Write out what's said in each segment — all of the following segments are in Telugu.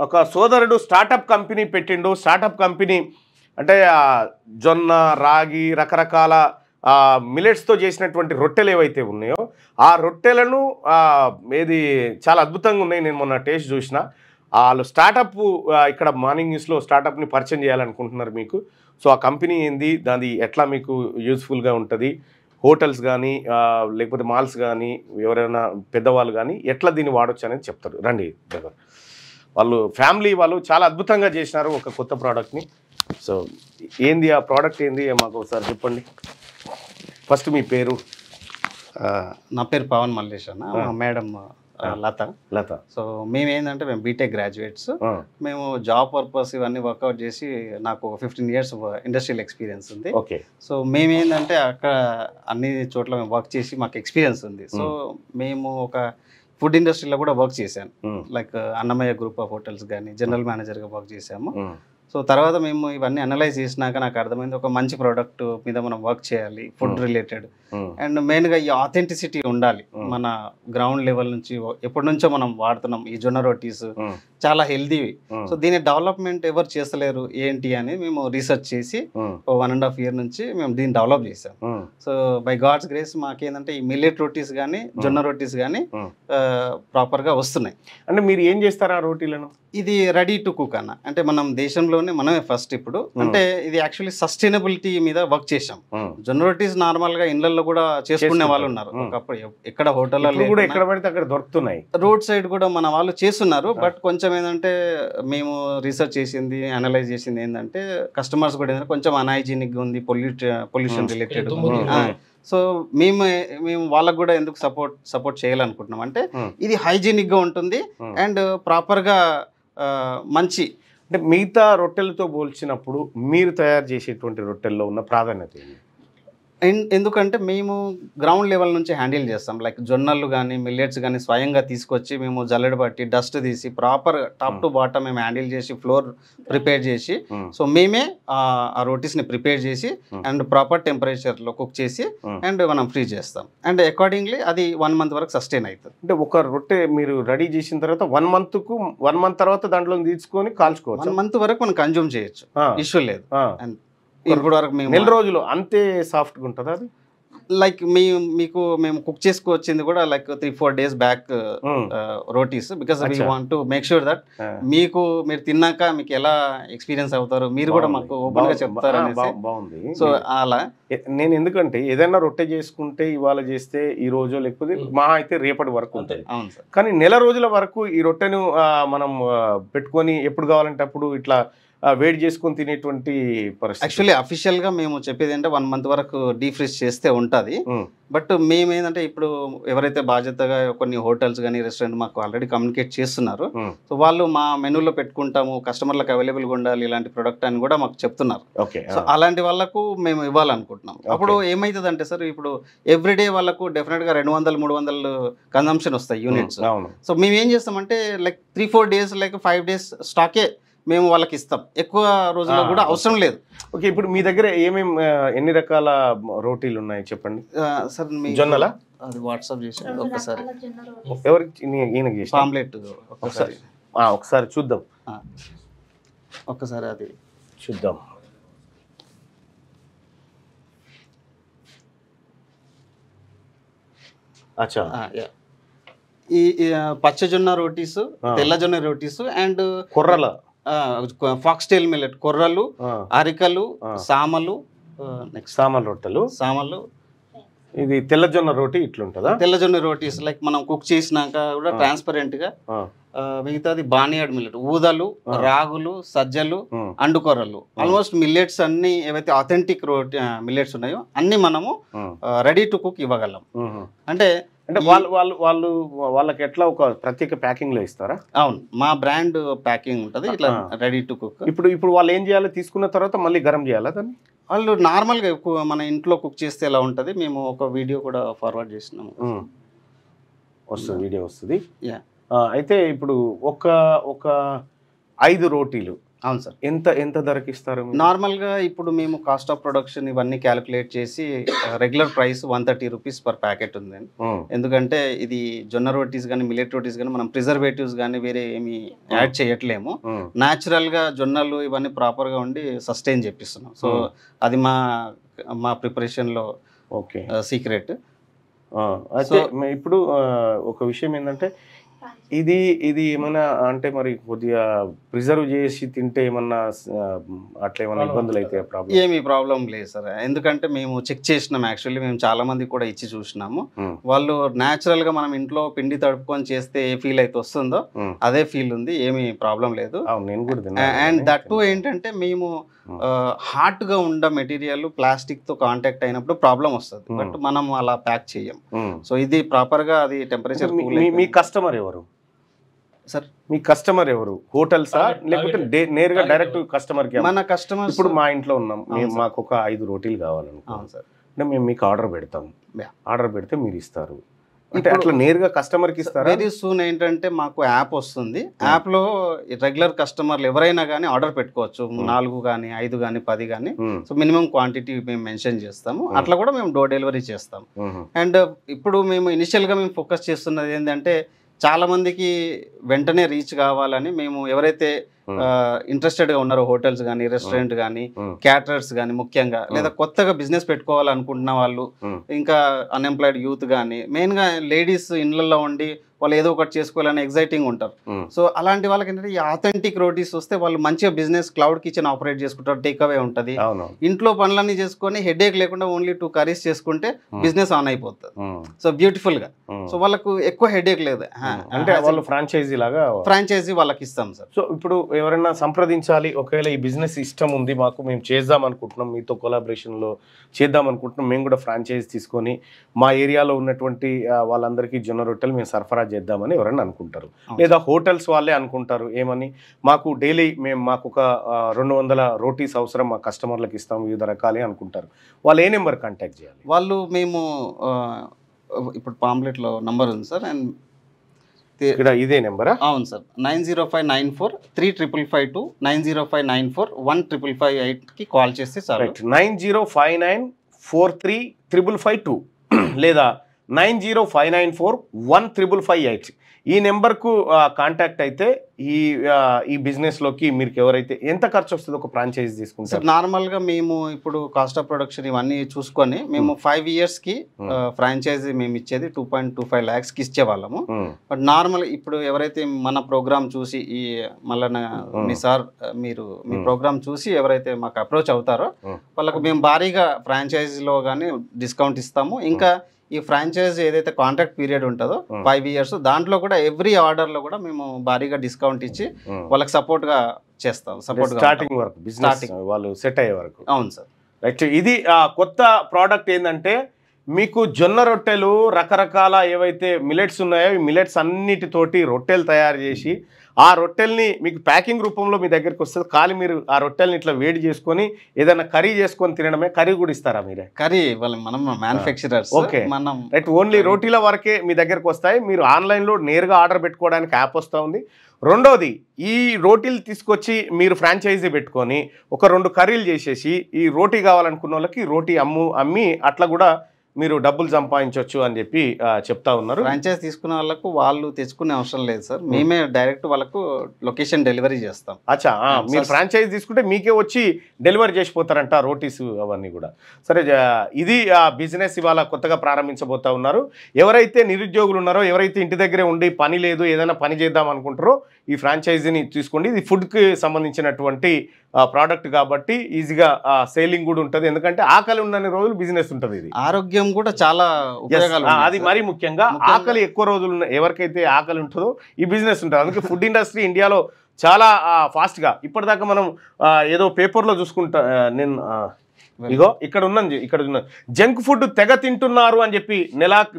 ఒక సోదరుడు స్టార్టప్ కంపెనీ పెట్టిండు. స్టార్టప్ కంపెనీ అంటే జొన్న, రాగి, రకరకాల మిలెట్స్తో చేసినటువంటి రొట్టెలు ఏవైతే ఉన్నాయో ఆ రొట్టెలను ఏది చాలా అద్భుతంగా ఉన్నాయి. నేను మొన్న టేస్ట్ చూసిన. వాళ్ళు స్టార్టప్ ఇక్కడ మార్నింగ్ న్యూస్లో స్టార్టప్ని పరిచయం చేయాలనుకుంటున్నారు మీకు. సో ఆ కంపెనీ ఏంది, దాని ఎట్లా మీకు యూజ్ఫుల్గా ఉంటుంది, హోటల్స్ కానీ లేకపోతే మాల్స్ కానీ ఎవరైనా పెద్దవాళ్ళు కానీ ఎట్లా దీన్ని వాడచ్చు అనేది చెప్తారు. రండి బ్రదర్. వాళ్ళు ఫ్యామిలీ వాళ్ళు చాలా అద్భుతంగా చేసినారు ఒక కొత్త ప్రోడక్ట్ని. సో ఏంది ఆ ప్రోడక్ట్ ఏంది మాకు ఒకసారి చెప్పండి. ఫస్ట్ మీ పేరు? నా పేరు పవన్ మల్లేష్ అన్న. మా మేడం లత. సో మేము ఏంటంటే మేము బీటెక్ గ్రాడ్యుయేట్స్. మేము జాబ్ పర్పస్ ఇవన్నీ వర్కౌట్ చేసి నాకు 15 years ఇండస్ట్రియల్ ఎక్స్పీరియన్స్ ఉంది. ఓకే. సో మేమేంటంటే అక్కడ అన్ని చోట్ల మేము వర్క్ చేసి మాకు ఎక్స్పీరియన్స్ ఉంది. సో మేము ఒక ఫుడ్ ఇండస్ట్రీలో కూడా వర్క్ చేశాను. Like Annamayya group of hotels కానీ జనరల్ మేనేజర్గా వర్క్ చేసాము. సో తర్వాత మేము ఇవన్నీ అనలైజ్ చేసినాక నాకు అర్థమైంది ఒక మంచి ప్రోడక్ట్ మీద మనం వర్క్ చేయాలి, ఫుడ్ రిలేటెడ్. అండ్ మెయిన్గా ఈ ఆథెంటిసిటీ ఉండాలి. మన గ్రౌండ్ లెవెల్ నుంచి ఎప్పటి నుంచో మనం వాడుతున్నాం ఈ జొన్న రోటీస్, చాలా హెల్దీవి. సో దీని డెవలప్మెంట్ ఎవరు చేస్తలేరు ఏంటి అని మేము రీసెర్చ్ చేసి 1.5 year నుంచి మేము దీన్ని డెవలప్ చేసాం. సో బై గాడ్స్ గ్రేస్ మాకేంటంటే ఈ మిల్లెట్ రోటీస్ కానీ జొన్న రోటీస్ కానీ ప్రాపర్గా వస్తున్నాయి. అంటే మీరు ఏం చేస్తారు ఆ రోటీలను? ఇది రెడీ టు కుక్ అన్న. అంటే మనం దేశంలోనే మనమే ఫస్ట్ ఇప్పుడు. అంటే ఇది యాక్చువల్లీ సస్టైనబిలిటీ మీద వర్క్ చేసాం. జొన్న రోటీస్ నార్మల్ గా ఇళ్లలో కూడా చేసుకునే వాళ్ళు ఉన్నారు. ఒకప్పుడు ఎక్కడ హోటల్లో ఎక్కడ పడితే అక్కడ దొరుకుతున్నాయి, రోడ్ సైడ్ కూడా మన వాళ్ళు చేస్తున్నారు. బట్ కొంచెం ఏంటంటే మేము రీసెర్చ్ చేసింది, అనలైజ్ చేసింది ఏంటంటే కస్టమర్స్ కూడా ఏంటంటే కొంచెం అన్హైజీనిక్ గా ఉంది, పొల్యూషన్ రిలేటెడ్. సో మేము వాళ్ళకు కూడా ఎందుకు సపోర్ట్ చేయాలనుకుంటున్నాం అంటే ఇది హైజీనిక్ గా ఉంటుంది అండ్ ప్రాపర్ గా మంచి. అంటే మిగతా రొట్టెలతో పోల్చినప్పుడు మీరు తయారు చేసేటువంటి రొట్టెల్లో ఉన్న ప్రాధాన్యత ఏంటి? ఎందుకంటే మేము గ్రౌండ్ లెవెల్ నుంచి హ్యాండిల్ చేస్తాం. లైక్ జొన్నలు కానీ మిల్లెట్స్ కానీ స్వయంగా తీసుకొచ్చి మేము జల్లెడ పట్టి డస్ట్ తీసి ప్రాపర్ టాప్ టు బాటమ్ మేము హ్యాండిల్ చేసి ఫ్లోర్ ప్రిపేర్ చేసి సో మేమే ఆ రోటీస్ని ప్రిపేర్ చేసి అండ్ ప్రాపర్ టెంపరేచర్లో కుక్ చేసి అండ్ మనం ఫ్రీ చేస్తాం. అండ్ అకార్డింగ్లీ అది 1 month వరకు సస్టైన్ అవుతుంది. అంటే ఒక రొట్టె మీరు రెడీ చేసిన తర్వాత 1 month తర్వాత దాంట్లో తీసుకొని కాల్చుకోవచ్చు. 1 month వరకు మనం కన్జ్యూమ్ చేయొచ్చు, ఇష్యూ లేదు. అండ్ ఇప్పుడు వరకు మేము 4 రోజులు అంతే సాఫ్ట్గా ఉంటుందా అది? లైక్ మేము కుక్ చేసుకొచ్చింది కూడా like 3-4 days back rotis. Because we want to make sure that మీరు తిన్నాక మీకు ఎలా ఎక్స్పీరియన్స్ అవుతారు, మీరు కూడా మాకు ఓపెన్ గా చెప్తారు. బాగుంది. సో అలా నేను ఎందుకంటే ఏదైనా రొట్టె చేసుకుంటే ఇవాళ చేస్తే ఈ రోజు లేకపోతే మహా అయితే రేపటి వరకు ఉంటుంది. కానీ 4 రోజుల వరకు ఈ రొట్టెను మనం పెట్టుకొని ఎప్పుడు కావాలంటే అప్పుడు ఇట్లా వేడి చేసుకొని తినేటువంటి పరిస్థితి. యాక్చువల్లీ అఫీషియల్గా మేము చెప్పేది అంటే 1 month వరకు డీఫ్రీజ్ చేస్తే ఉంటుంది. బట్ మేము ఏంటంటే ఇప్పుడు ఎవరైతే బాధ్యతగా కొన్ని హోటల్స్ కానీ రెస్టారెంట్ మాకు ఆల్రెడీ కమ్యూనికేట్ చేస్తున్నారు. సో వాళ్ళు మా మెనూలో పెట్టుకుంటాము, కస్టమర్లకు అవైలబుల్గా ఉండాలి ఇలాంటి ప్రొడక్ట్ అని కూడా మాకు చెప్తున్నారు. సో అలాంటి వాళ్ళకు మేము ఇవ్వాలనుకుంటున్నాం. అప్పుడు ఏమవుతుంది అంటే సార్ ఇప్పుడు ఎవ్రీడే వాళ్ళకు డెఫినెట్గా 200-300 కన్జంప్షన్ వస్తాయి యూనిట్స్. సో మేము ఏం చేస్తామంటే లైక్ 3-4 days లైక్ 5 days స్టాకే మేము వాళ్ళకి ఇస్తాం. ఎక్కువ రోజుల్లో కూడా అవసరం లేదు. ఓకే. ఇప్పుడు మీ దగ్గర ఎన్ని రకాల రోటీలు ఉన్నాయి చెప్పండి సార్? జొన్నల అది వాట్సాప్ చేసి ఒకసారి ఎవరికి ఈయనకి చేసి ఆమ్లెట్ ఒకసారి చూద్దాం. ఒక్కసారి అది చూద్దాం. అచ్చా. ఈ పచ్చజొన్న రోటీస్, తెల్లజొన్న రోటీస్ అండ్ కొర్రల ఫాక్స్టైల్ మిల్లెట్, కొర్రలు, అరికలు, సామలు, సామల రొట్టెలు, సామలు. ఇది తెల్లజొన్న రోటీ ఇట్లుంటుందా? తెల్లజొన్న రోటీస్ లైక్ మనం కుక్ చేసినాక కూడా ట్రాన్స్పరెంట్ గా. మిగతాది బానియాడ్ మిల్లెట్, ఊదలు, రాగులు, సజ్జలు, అండుకొర్రలు. ఆల్మోస్ట్ మిల్లెట్స్ అన్ని ఏవైతే ఆథెంటిక్ మిల్లెట్స్ ఉన్నాయో అన్ని మనము రెడీ టు కుక్ ఇవ్వగలం. అంటే వాళ్ళకి ఎట్లా ఒక ప్రత్యేక ప్యాకింగ్ లో ఇస్తారా? అవును, మా బ్రాండ్ ప్యాకింగ్ ఉంటుంది ఇట్లా రెడీ టు కుక్. ఇప్పుడు వాళ్ళు ఏం చేయాలి, తీసుకున్న తర్వాత మళ్ళీ గరం చేయాలా దాన్ని? వాళ్ళు నార్మల్గా మన ఇంట్లో కుక్ చేస్తే ఎలా ఉంటుంది మేము ఒక వీడియో కూడా ఫార్వర్డ్ చేసినాము. వస్తుంది, వీడియో వస్తుంది. అయితే ఇప్పుడు ఒక 5 రోటీలు అవును సార్. ఎంత ధరకి ఇస్తారు? నార్మల్గా ఇప్పుడు మేము కాస్ట్ ఆఫ్ ప్రొడక్షన్ ఇవన్నీ క్యాలిక్యులేట్ చేసి regular price 130 rupees per packet ఉందండి. ఎందుకంటే ఇది జొన్న రోటీస్ కానీ మిల్లెట్ రోటీస్ కానీ మనం ప్రిజర్వేటివ్స్ కానీ వేరే ఏమి యాడ్ చేయట్లేము. న్యాచురల్గా జొన్నలు ఇవన్నీ ప్రాపర్గా ఉండి సస్టైన్ చేపిస్తున్నాం. సో అది మా ప్రిపరేషన్లో ఓకే సీక్రెట్. అయితే ఇప్పుడు ఒక విషయం ఏంటంటే ఇది ఏమైనా అంటే మరి కొద్దిగా ప్రిజర్వ్ చేసి తింటే ఏమన్నా అట్లా ఏమన్నా ఇబ్బందులు అయితే ఏమీ ప్రాబ్లం లేదు సార్. ఎందుకంటే మేము చెక్ చేసినాం. యాక్చువల్లీ మేము చాలా మంది కూడా ఇచ్చి చూసినాము. వాళ్ళు న్యాచురల్ గా మనం ఇంట్లో పిండి తడుపుకొని చేస్తే ఏ ఫీల్ అయితే వస్తుందో అదే ఫీల్ ఉంది. ఏమీ ప్రాబ్లం లేదు. నేను కూడా. అండ్ దట్ టు ఏంటంటే మేము హాట్ గా ఉండ మెటీరియల్ ప్లాస్టిక్ తో కాంటాక్ట్ అయినప్పుడు ప్రాబ్లం వస్తుంది. బట్ మనం అలా ప్యాక్ చేయం. సో ఇది ప్రాపర్ గా అది టెంపరేచర్. మీ కస్టమర్ ఎవరు సార్? మీ కస్టమర్ ఎవరు? హోటల్సా లేకపోతే నేరుగా డైరెక్ట్ కస్టమర్ కి? మన కస్టమర్ ఇప్పుడు మా ఇంట్లో ఉన్నాం, మాకు ఒక 5 రోటీలు కావాలనుకున్నాం సార్. అంటే మేము మీకు ఆర్డర్ పెడతాం. ఆర్డర్ పెడితే మీరు ఇస్తారు అంటే అట్లా నేరుగా కస్టమర్ కి ఇస్తారా? వెరీ సూన్ ఏంటంటే మాకు యాప్ వస్తుంది. యాప్ లో రెగ్యులర్ కస్టమర్లు ఎవరైనా కానీ ఆర్డర్ పెట్టుకోవచ్చు. 4 కానీ 5 కానీ 10 కానీ. సో మినిమం క్వాంటిటీ మేము మెన్షన్ చేస్తాము. అట్లా కూడా మేము డోర్ డెలివరీ చేస్తాం. అండ్ ఇప్పుడు మేము ఇనిషియల్ గా మేము ఫోకస్ చేస్తున్నది ఏంటంటే చాలా మందికి వెంటనే రీచ్ కావాలని మేము ఎవరైతే ఇంట్రెస్టెడ్ గా ఉన్నారో హోటల్స్ కానీ రెస్టారెంట్ కానీ క్యాటరర్స్ కానీ ముఖ్యంగా లేదా కొత్తగా బిజినెస్ పెట్టుకోవాలనుకుంటున్న వాళ్ళు ఇంకా అన్ఎంప్లాయిడ్ యూత్ కానీ మెయిన్ గా లేడీస్ ఇళ్లలో ఉండి వాళ్ళు ఏదో ఒకటి చేసుకోవాలని ఎగ్జైటింగ్ ఉంటారు. సో అలాంటి వాళ్ళకి ఏంటంటే ఈ ఆథెంటిక్ రోటీస్ వస్తే వాళ్ళు మంచిగా బిజినెస్ క్లౌడ్ కిచెన్ ఆపరేట్ చేసుకుంటారు. టేక్ అవే ఉంటుంది. ఇంట్లో పనులన్నీ చేసుకొని హెడేక్ లేకుండా ఓన్లీ 2 కర్రీస్ చేసుకుంటే బిజినెస్ ఆన్ అయిపోతుంది. సో బ్యూటిఫుల్ గా. సో వాళ్ళకు ఎక్కువ హెడేక్ లేదు. అంటే వాళ్ళు ఫ్రాంచైజీ వాళ్ళకి ఇస్తాం సార్. సో ఇప్పుడు ఎవరైనా సంప్రదించాలి, ఒకవేళ ఈ బిజినెస్ ఇష్టం ఉంది మాకు, మేము చేద్దాం అనుకుంటున్నాం, మీతో కొలాబరేషన్ లో చేద్దాం అనుకుంటున్నాం, మేము కూడా ఫ్రాంచైజ్ తీసుకొని మా ఏరియాలో ఉన్నటువంటి వాళ్ళందరికీ జొన్న రొట్టెలు మేము సరఫరా చేద్దామని ఎవరైనా అనుకుంటారు. లేదా హోటల్స్ వాళ్ళే అనుకుంటారు ఏమని, మాకు డైలీ మాకు ఒక 200 రోటీస్ అవసరం, మా కస్టమర్లకు ఇస్తాం వివిధ రకాలే అనుకుంటారు. వాళ్ళు ఏ నెంబర్ కాంటాక్ట్ చేయాలి? వాళ్ళు మేము ఇప్పుడు పాంప్లెట్ లో నంబర్ ఉంది సార్. అండ్ ఇక్కడ ఇదే నెంబరా? అవును సార్. 9059435552 9059415558 కి కాల్ చేస్తే సార్. 9059435552 లేదా 9059415558 ఈ నెంబర్కు కాంటాక్ట్ అయితే ఈ బిజినెస్లోకి మీరు ఎవరైతే ఎంత ఖర్చు వస్తుంది ఒక ఫ్రాంచైజీ తీసుకుంటే? సార్ నార్మల్గా మేము ఇప్పుడు కాస్ట్ ఆఫ్ ప్రొడక్షన్ ఇవన్నీ చూసుకొని మేము 5 ఇయర్స్కి ఫ్రాంచైజీ మేము ఇచ్చేది 2.25 lakhsకి ఇచ్చేవాళ్ళము. బట్ నార్మల్ ఇప్పుడు ఎవరైతే మన ప్రోగ్రామ్ చూసి ఈ మళ్ళీ సార్ మీరు మీ ప్రోగ్రామ్ చూసి ఎవరైతే మాకు అప్రోచ్ అవుతారో వాళ్ళకు మేము భారీగా ఫ్రాంచైజీలో కానీ డిస్కౌంట్ ఇస్తాము. ఇంకా ఈ ఫ్రాంచైజ్ ఏదైతే కాంట్రాక్ట్ పీరియడ్ ఉంటుందో 5 years దాంట్లో కూడా ఎవ్రీ ఆర్డర్ లో కూడా మేము భారీగా డిస్కౌంట్ ఇచ్చి వాళ్ళకి సపోర్ట్ గా చేస్తాం. సపోర్ట్ స్టార్టింగ్ వరకు బిజినెస్ వాళ్ళు సెట్ అయ్యే వరకు. అవును సార్. రైట్. ఇది కొత్త ప్రోడక్ట్ ఏంటంటే మీకు జొన్న రొట్టెలు రకరకాల ఏవైతే మిలెట్స్ ఉన్నాయో ఈ మిలెట్స్ అన్నిటితోటి రొట్టెలు తయారు చేసి ఆ రొట్టెల్ని మీకు ప్యాకింగ్ రూపంలో మీ దగ్గరికి వస్తుంది. ఖాళీ మీరు ఆ రొట్టెల్ని ఇట్లా వేడి చేసుకొని ఏదైనా కర్రీ చేసుకొని తినడమే. కర్రీ కూడా ఇస్తారా మీరే? కర్రీ మనం మ్యానుఫ్యాక్చరర్స్. ఓకే. రైట్. ఓన్లీ రోటీల వరకే మీ దగ్గరకు వస్తాయి. మీరు ఆన్లైన్లో నేరుగా ఆర్డర్ పెట్టుకోవడానికి యాప్ వస్తూ ఉంది. రెండోది, ఈ రోటీలు తీసుకొచ్చి మీరు ఫ్రాంచైజీ పెట్టుకొని ఒక 2 కర్రీలు చేసేసి ఈ రోటీ కావాలనుకున్న వాళ్ళకి రోటీ అమ్మి అట్లా కూడా మీరు డబ్బులు సంపాదించవచ్చు అని చెప్పి చెప్తా ఉన్నారు. ఫ్రాంచైజ్ తీసుకునే వాళ్ళకు వాళ్ళు తెచ్చుకునే అవసరం లేదు సార్. మేమే డైరెక్ట్ వాళ్ళకు లొకేషన్ డెలివరీ చేస్తాం. అచ్చా, మీరు ఫ్రాంచైజ్ తీసుకుంటే మీకే వచ్చి డెలివరీ చేసిపోతారంట రోటీస్ అవన్నీ కూడా. సరే, ఇది బిజినెస్ ఇవాళ కొత్తగా ప్రారంభించబోతా ఉన్నారు. ఎవరైతే నిరుద్యోగులు ఉన్నారో, ఎవరైతే ఇంటి దగ్గరే ఉండి పని లేదు ఏదైనా పని చేద్దాం అనుకుంటారో ఈ ఫ్రాంచైజీని తీసుకోండి. ఇది ఫుడ్కి సంబంధించినటువంటి ప్రోడక్ట్ కాబట్టి ఈజీగా సేలింగ్ కూడా ఉంటుంది. ఎందుకంటే ఆకలి ఉన్నన్ని రోజులు బిజినెస్ ఉంటుంది. ఇది ఆరోగ్యం కూడా చాలా ఉపయోగాలు. అది మరీ ముఖ్యంగా ఆకలి ఎక్కువ రోజులు ఎవరికైతే ఆకలి ఉంటుందో ఈ బిజినెస్ ఉంటుంది. అందుకే ఫుడ్ ఇండస్ట్రీ ఇండియాలో చాలా ఫాస్ట్గా ఇప్పటిదాకా మనం ఏదో పేపర్లో చూసుకుంటా నేను ఇగో ఇక్కడ ఉన్న జంక్ ఫుడ్ తెగ తింటున్నారు అని చెప్పి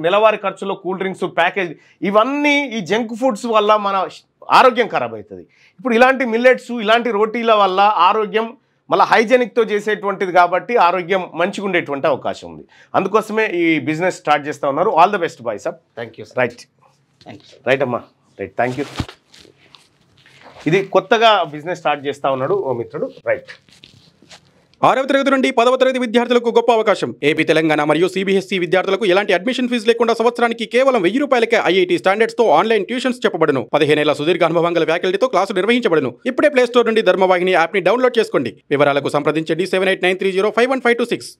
నెలవారీ ఖర్చులో కూల్ డ్రింక్స్ ప్యాకేజ్ ఇవన్నీ ఈ జంక్ ఫుడ్స్ వల్ల మన ఆరోగ్యం ఖరాబ్ అవుతుంది. ఇప్పుడు ఇలాంటి మిల్లెట్స్ ఇలాంటి రోటీల వల్ల ఆరోగ్యం మళ్ళీ హైజెనిక్తో చేసేటువంటిది కాబట్టి ఆరోగ్యం మంచిగా ఉండేటువంటి అవకాశం ఉంది. అందుకోసమే ఈ బిజినెస్ స్టార్ట్ చేస్తూ ఉన్నారు. All the best bye sir. Thank you. Right. Right అమ్మా. రైట్. Thank you. ఇది కొత్తగా బిజినెస్ స్టార్ట్ చేస్తా ఉన్నాడు ఓ మిత్రుడు. రైట్. 6వ తరగతి నుండి 10వ తరగతి విద్యార్థులకు గొప్ప అవకాశం. ఏపీ, తెలంగాణ మరియు సిబిఎస్ఈ విద్యార్థులకు ఎలాంటి అడ్మిషన్ ఫీజు లేకుండా సంవత్సరానికి కేవలం 1000 రూపాయలకే ఐఐటీ స్టాండర్డ్స్ తో ఆన్లైన్ ట్యూషన్స్ చెప్పబడును. 15 ఏళ్ల సుదీర్ఘ అనుభవం గల ఫ్యాకల్టీతో క్లాసులు నిర్వహించబడును. ఇప్పుడే ప్లే స్టోర్ నుండి ధర్మవాహిని యాప్ ని డౌన్లోడ్ చేసుకోండి. వివరాలకు సంప్రదించండి 7893051526.